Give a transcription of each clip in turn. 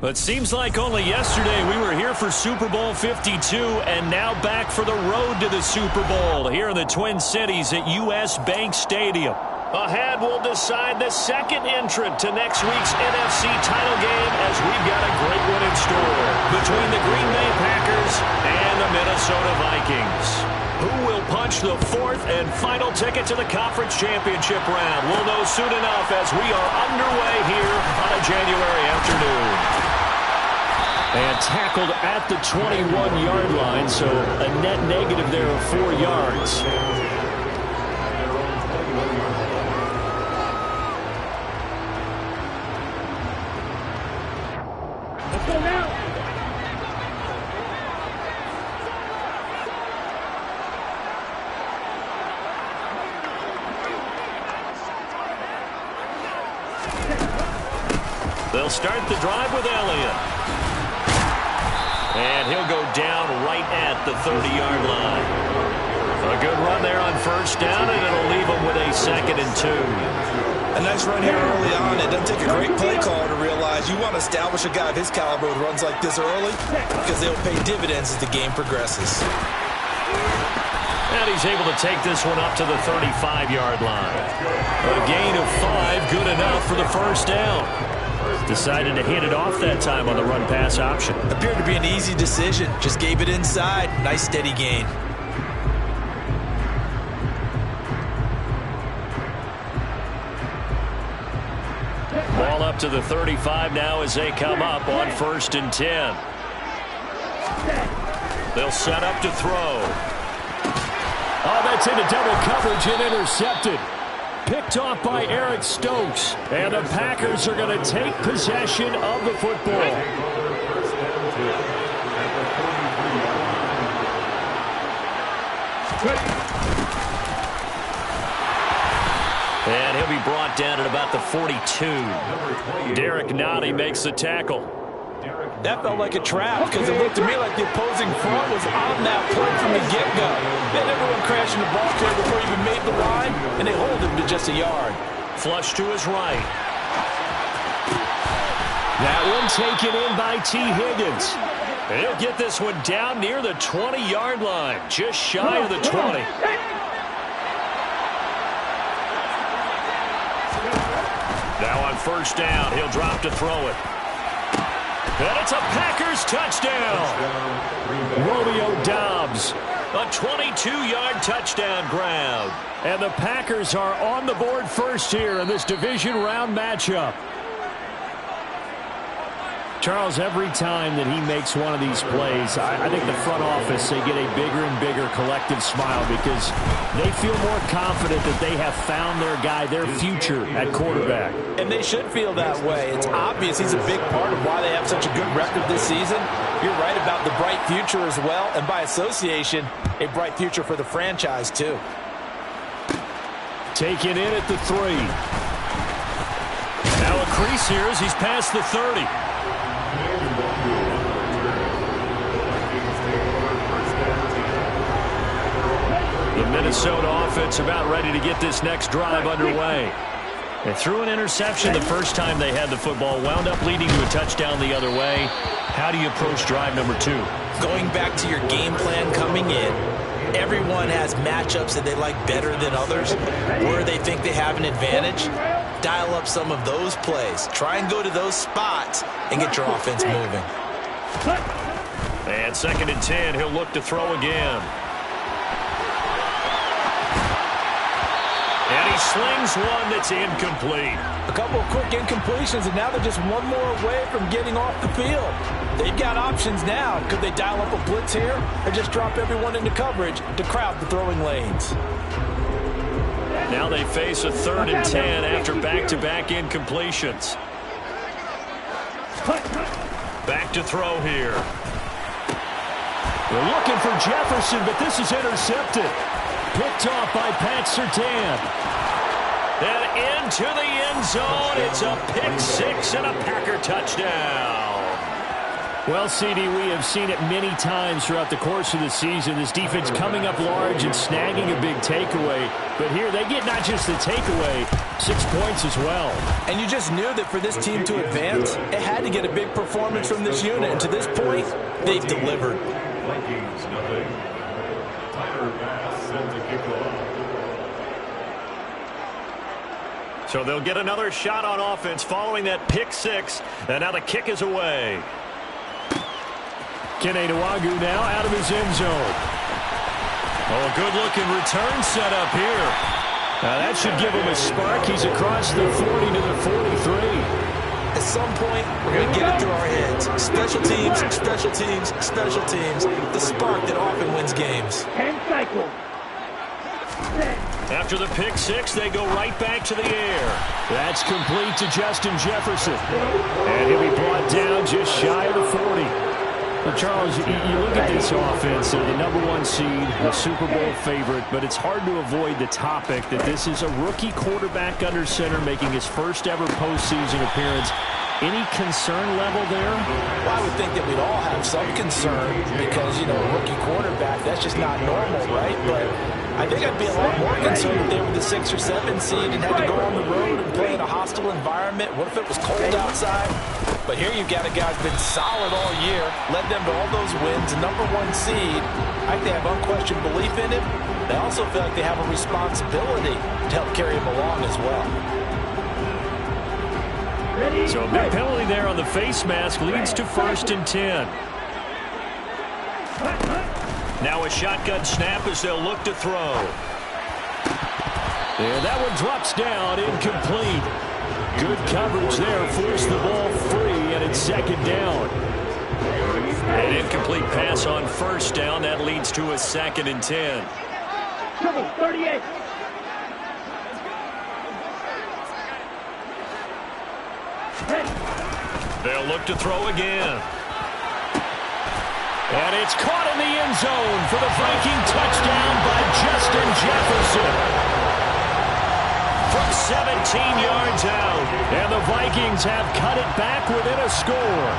It seems like only yesterday we were here for Super Bowl 52 and now back for the road to the Super Bowl here in the Twin Cities at US Bank Stadium. Ahead, we'll decide the second entrant to next week's NFC title game as we've got a great one in store between the Green Bay Packers and the Minnesota Vikings. Who will punch the fourth and final ticket to the conference championship round? We'll know soon enough as we are underway here on a January afternoon. And tackled at the 21-yard line, so a net negative there of 4 yards. Let's go now. They'll start the drive with Elliott. And he'll go down right at the 30-yard line. A good run there on first down, and it'll leave them with a 2nd and 2. A nice run here early on. It doesn't take a great play caller to realize you want to establish a guy of his caliber with runs like this early because they'll pay dividends as the game progresses. And he's able to take this one up to the 35-yard line. A gain of 5, good enough for the first down. Decided to hand it off that time on the run-pass option. Appeared to be an easy decision. Just gave it inside. Nice steady gain. Ball up to the 35 now as they come up on 1st and 10. They'll set up to throw. Oh, that's into double coverage and intercepted. Picked off by Eric Stokes. And the Packers are going to take possession of the football. And he'll be brought down at about the 42. Derek Nottie makes the tackle. That felt like a trap because it looked to me like the opposing front was on that play from the get-go. Then everyone crashed in the ball carrier before he even made the line, and they hold him to just a yard. Flush to his right. That one taken in by T. Higgins. He'll get this one down near the 20-yard line, just shy of the 20. Now on first down, he'll drop to throw it. And it's a Packers touchdown. Romeo Doubs. A 22-yard touchdown grab. And the Packers are on the board first here in this division round matchup. Charles, every time that he makes one of these plays, I think the front office, they get a bigger and bigger collective smile because they feel more confident that they have found their guy, their future at quarterback. And they should feel that way. It's obvious he's a big part of why they have such a good record this season. You're right about the bright future as well, and by association, a bright future for the franchise too. Taken in at the 3. Now a crease here as he's past the 30. The Minnesota offense about ready to get this next drive underway. They threw an interception the first time they had the football, wound up leading to a touchdown the other way. How do you approach drive number 2? Going back to your game plan coming in, everyone has matchups that they like better than others, where they think they have an advantage. Dial up some of those plays. Try and go to those spots and get your offense moving. And 2nd and 10, he'll look to throw again. And he slings one that's incomplete. A couple of quick incompletions, and now they're just one more away from getting off the field. They've got options now. Could they dial up a blitz here or just drop everyone into coverage to crowd the throwing lanes? Now they face a 3rd and 10 after back-to-back incompletions. Back to throw here. They're looking for Jefferson, but this is intercepted. Picked off by Pat Surtain. And into the end zone. It's a pick 6 and a Packer touchdown. Well, CD, we have seen it many times throughout the course of the season. This defense coming up large and snagging a big takeaway. But here they get not just the takeaway, 6 points as well. And you just knew that for this team to advance, it had to get a big performance from this unit. And to this point, they've delivered. So they'll get another shot on offense following that pick six. And now the kick is away. Kene Nwangwu now out of his end zone. Oh, a good-looking return set up here. Now that should give him a spark. He's across the 40 to the 43. At some point, we're going to get it through our heads. Special teams, special teams, special teams. The spark that often wins games. 10 cycles. After the pick six, they go right back to the air. That's complete to Justin Jefferson. And he'll be brought down just shy of the 40. Well, Charles, you look at this offense, they're the #1 seed, the Super Bowl favorite, but it's hard to avoid the topic that this is a rookie quarterback under center making his first ever postseason appearance. Any concern level there? Well, I would think that we'd all have some concern because, you know, a rookie quarterback, that's just not normal, right? But I think I'd be a lot more concerned if they were the 6 or 7 seed and had to go on the road and play in a hostile environment. What if it was cold outside? But here you've got a guy who's been solid all year, led them to all those wins, #1 seed. I think they have unquestioned belief in him. They also feel like they have a responsibility to help carry him along as well. So a big penalty there on the face mask leads to 1st and 10. Now a shotgun snap as they'll look to throw. And that one drops down, incomplete. Good coverage there, forced the ball free, and it's 2nd down. An incomplete pass on 1st down. That leads to a 2nd and 10. 38. They'll look to throw again. And it's caught in the end zone for the Viking touchdown by Justin Jefferson. From 17 yards out. And the Vikings have cut it back within a score.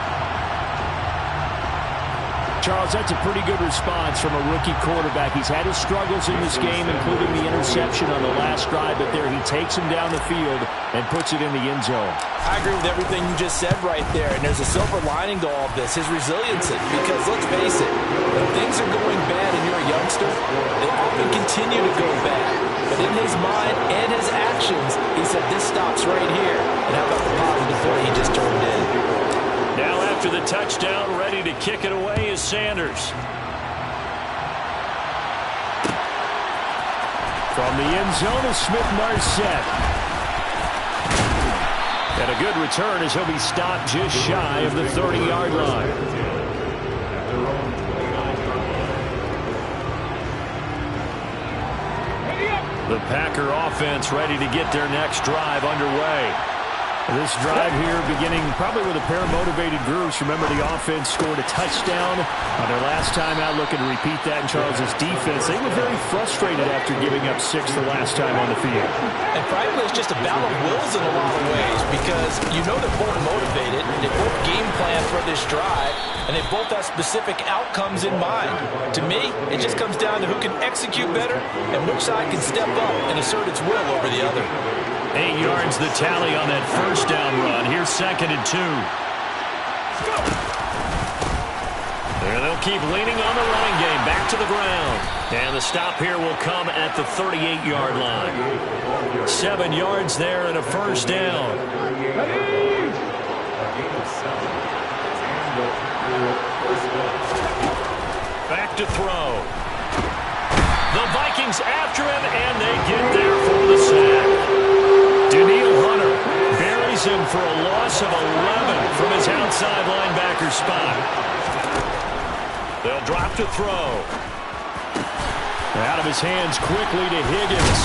Charles, that's a pretty good response from a rookie quarterback. He's had his struggles in this game, including the interception on the last drive, but there he takes him down the field and puts it in the end zone. I agree with everything you just said right there, and there's a silver lining to all of this, his resiliency. Because let's face it, when things are going bad and you're a youngster, they often continue to go bad. But in his mind and his actions, he said, this stops right here. And how about the positive play he just turned in? Now after the touchdown, ready to kick it away is Sanders. From the end zone is Smith-Marset. And a good return as he'll be stopped just shy of the 30-yard line. The Packer offense ready to get their next drive underway. This drive here beginning probably with a pair of motivated groups. Remember, the offense scored a touchdown on their last time out. Looking to repeat that in Charles's defense. They were very frustrated after giving up 6 the last time on the field. And frankly, it's just a battle of wills in a lot of ways because you know they're both motivated. They both game plan for this drive, and they both have specific outcomes in mind. To me, it just comes down to who can execute better and which side can step up and assert its will over the other. 8 yards the tally on that 1st down run. Here's 2nd and 2. And they'll keep leaning on the running game. Back to the ground. And the stop here will come at the 38-yard line. 7 yards there and a 1st down. Back to throw. The Vikings after him, and they get there for the sack. Daniil Hunter buries him for a loss of 11 from his outside linebacker spot. They'll drop to throw. Out of his hands quickly to Higgins.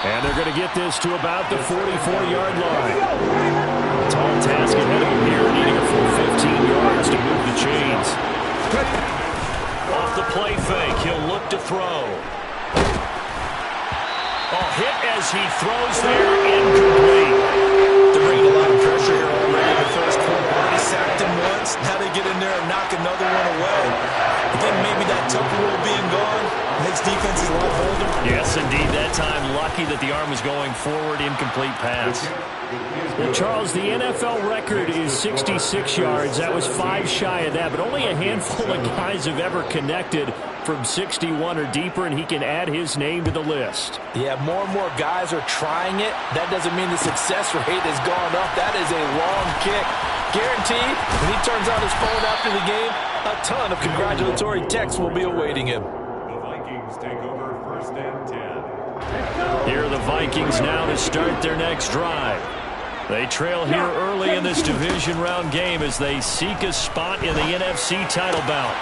And they're going to get this to about the 44-yard line. A tall task ahead of him here, needing a full 15 yards to move the chains. Off the play fake, he'll look to throw. Hit as he throws there, incomplete. They're bringing a lot of pressure here already in the first quarter. Already sacked him once. chance. Now they get in there and knock another one away. I think maybe that Tucker rule being gone makes defenses a lot bolder. Yes, indeed. That time, lucky that the arm was going forward, incomplete pass. Well, Charles, the NFL record is 66 yards. That was 5 shy of that, but only a handful of guys have ever connected from 61 or deeper, and he can add his name to the list. Yeah, more and more guys are trying it. That doesn't mean the success rate has gone up. That is a long kick. Guaranteed, when he turns on his phone after the game, a ton of congratulatory texts will be awaiting him. The Vikings take over 1st and 10. Here are the Vikings now to start their next drive. They trail here early in this division round game as they seek a spot in the NFC title bout.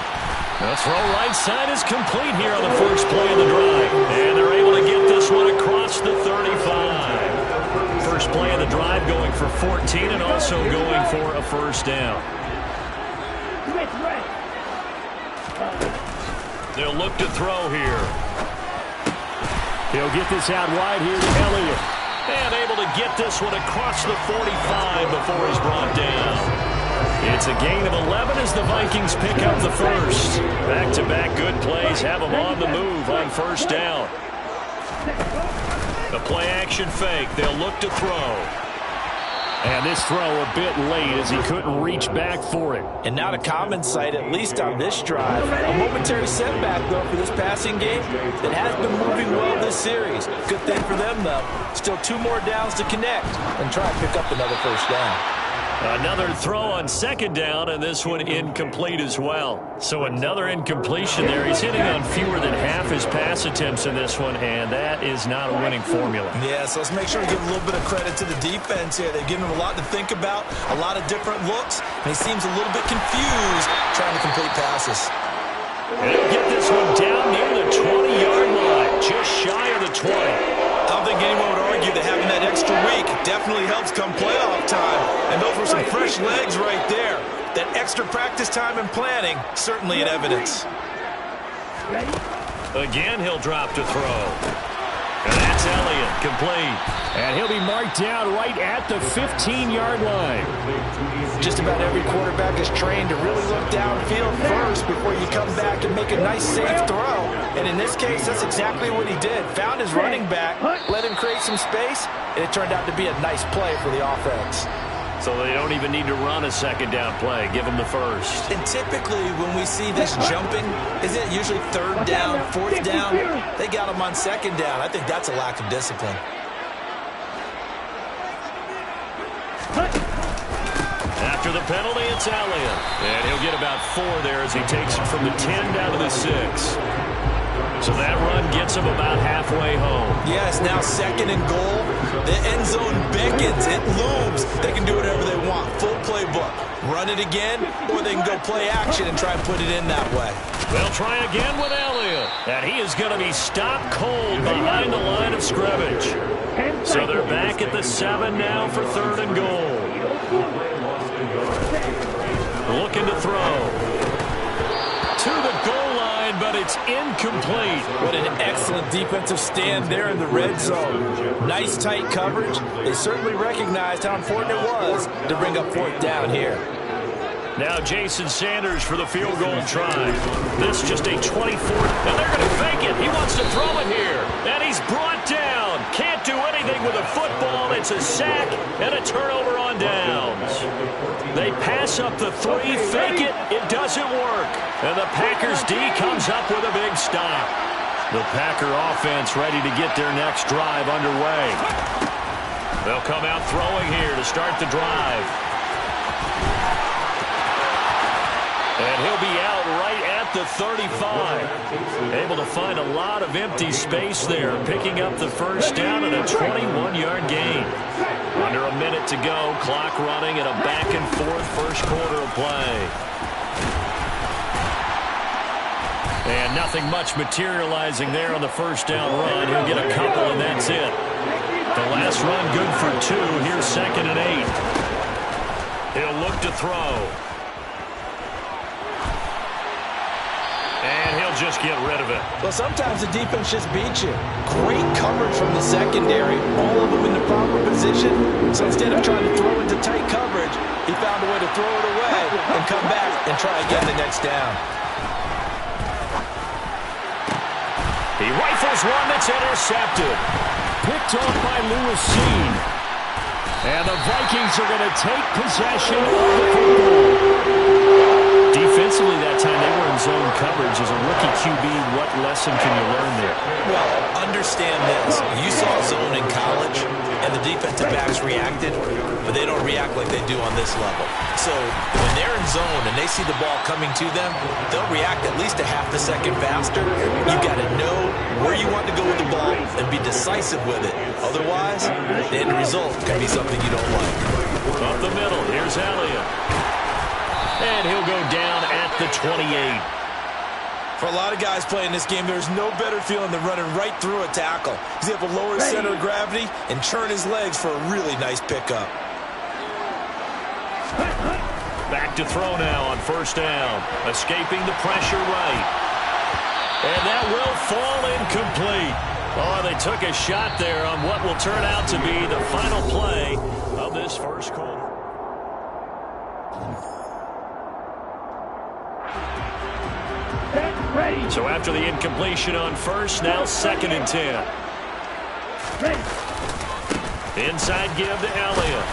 The throw right side is complete here on the first play of the drive. And they're able to get this one across the 35. First play of the drive going for 14 and also going for a first down. They'll look to throw here. He'll get this out wide here to Elliott. And able to get this one across the 45 before he's brought down. It's a gain of 11 as the Vikings pick up the first. Back-to-back good plays have them on the move on first down. The play-action fake. They'll look to throw. And this throw a bit late as he couldn't reach back for it. And not a common sight, at least on this drive. A momentary setback, though, for this passing game that has been moving well this series. Good thing for them, though. Still 2 more downs to connect and try to pick up another first down. Another throw on second down, and this one incomplete as well. So another incompletion there. He's hitting on fewer than half his pass attempts in this one, and that is not a winning formula. Yeah, so let's make sure to give a little bit of credit to the defense here. They've given him a lot to think about, a lot of different looks, and he seems a little bit confused trying to complete passes. And he'll get this one down near the 20-yard line, just shy of the 20. I don't think anyone would argue that having that extra week definitely helps come playoff time. And those were some fresh legs right there. That extra practice time and planning, certainly in evidence. Again, he'll drop to throw. And that's Elliott, complete. And he'll be marked down right at the 15-yard line. Just about every quarterback is trained to really look downfield first before you come back and make a nice, safe throw. And in this case, that's exactly what he did. Found his running back, let him create some space, and it turned out to be a nice play for the offense. So they don't even need to run a second down play. Give them the first. And typically when we see this jumping, isn't it usually 3rd down, 4th down? They got him on 2nd down. I think that's a lack of discipline. After the penalty, it's Elliott. And he'll get about 4 there as he takes it from the 10 down to the 6. So that run gets him about halfway home. Yes, now 2nd and goal. The end zone beckons. It looms. They can do whatever they want. Full playbook. Run it again, or they can go play action and try and put it in that way. They'll try again with Elliott. And he is going to be stopped cold behind the line of scrimmage. So they're back at the 7 now for 3rd and goal. Looking to throw. To the goal line, but it's incomplete. What an excellent defensive stand there in the red zone. Nice tight coverage. They certainly recognized how important it was to bring up 4th down here. Now Jason Sanders for the field goal try. This just a 24th, and they're going to fake it. He wants to throw it here, and he's brought down. Can't do anything with a football. It's a sack and a turnover on downs. They pass up the 3, fake it. It doesn't work. And the Packers D comes up with a big stop. The Packer offense ready to get their next drive underway. They'll come out throwing here to start the drive. And he'll be out right at the 35. Able to find a lot of empty space there, picking up the first down and a 21-yard gain. Under a minute to go, clock running and a back-and-forth first quarter of play. And nothing much materializing there on the first down run. He'll get a couple, and that's it. The last run good for 2. Here's 2nd and 8. He'll look to throw. And he'll they'll just get rid of it. Well, sometimes the defense just beats you. Great coverage from the secondary. All of them in the proper position. So instead of trying to throw into tight coverage, he found a way to throw it away and come back and try again the next down. He rifles one that's intercepted. Picked off by Lewis. And the Vikings are going to take possession of the football. Defensively that time, they were in zone coverage. As a rookie QB, what lesson can you learn there? Well, understand this. You saw zone in college, and the defensive backs reacted, but they don't react like they do on this level. So when they're in zone and they see the ball coming to them, they'll react at least a half a second faster. You've got to know where you want to go with the ball and be decisive with it. Otherwise, the end result can be something you don't like. Up the middle, here's Elliott. And he'll go down at the 28. For a lot of guys playing this game, there's no better feeling than running right through a tackle. He's able to lower his center of gravity and churn his legs for a really nice pickup. Back to throw now on first down. Escaping the pressure right. And that will fall incomplete. Oh, they took a shot there on what will turn out to be the final play of this first quarter. So after the incompletion on first, now 2nd and 10. Inside give to Elliott.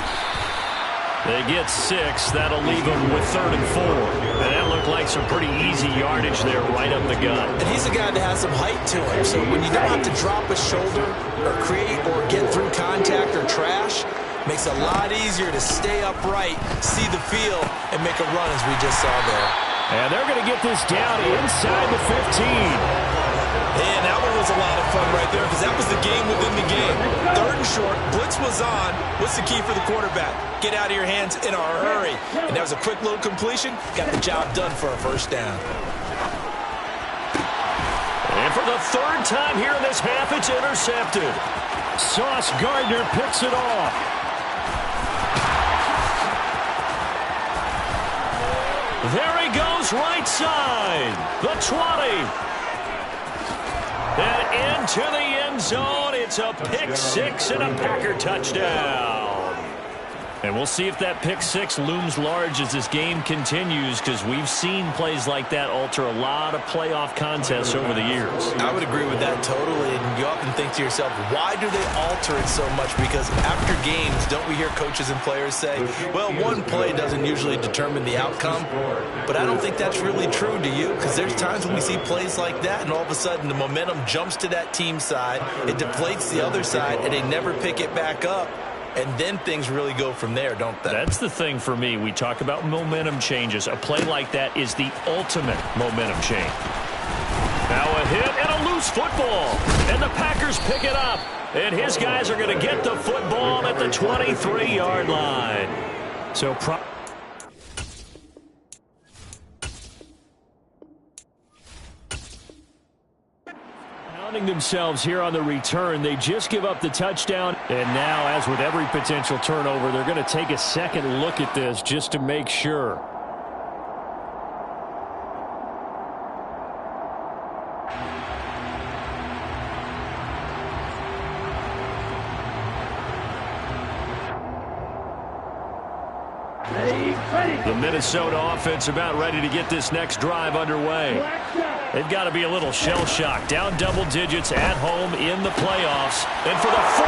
They get 6. That'll leave them with 3rd and 4. And that looked like some pretty easy yardage there right up the gut. And he's a guy that has some height to him. So when you don't have to drop a shoulder or create or get through contact or trash, makes it a lot easier to stay upright, see the field, and make a run as we just saw there. And they're going to get this down inside the 15. And that one was a lot of fun right there because that was the game within the game. 3rd and short, blitz was on. What's the key for the quarterback? Get out of your hands in a hurry. And that was a quick little completion. Got the job done for a first down. And for the 3rd time here in this half, it's intercepted. Sauce Gardner picks it off. There he goes, right side. The 20. And into the end zone. It's a pick 6 and a Packer touchdown. And we'll see if that pick 6 looms large as this game continues, because we've seen plays like that alter a lot of playoff contests over the years. I would agree with that totally. And you often think to yourself, why do they alter it so much? Because after games, don't we hear coaches and players say, well, one play doesn't usually determine the outcome. But I don't think that's really true, do you? Because there's times when we see plays like that, and all of a sudden the momentum jumps to that team side, it deflates the other side, and they never pick it back up. And then things really go from there, don't they? That's the thing for me. We talk about momentum changes. A play like that is the ultimate momentum change. Now a hit and a loose football. And the Packers pick it up. And his guys are going to get the football at the 23-yard line. So themselves here on the return. They just give up the touchdown. And now, as with every potential turnover, they're going to take a second look at this just to make sure. The Minnesota offense about ready to get this next drive underway. They've got to be a little shell-shocked. Down double digits at home in the playoffs. And for the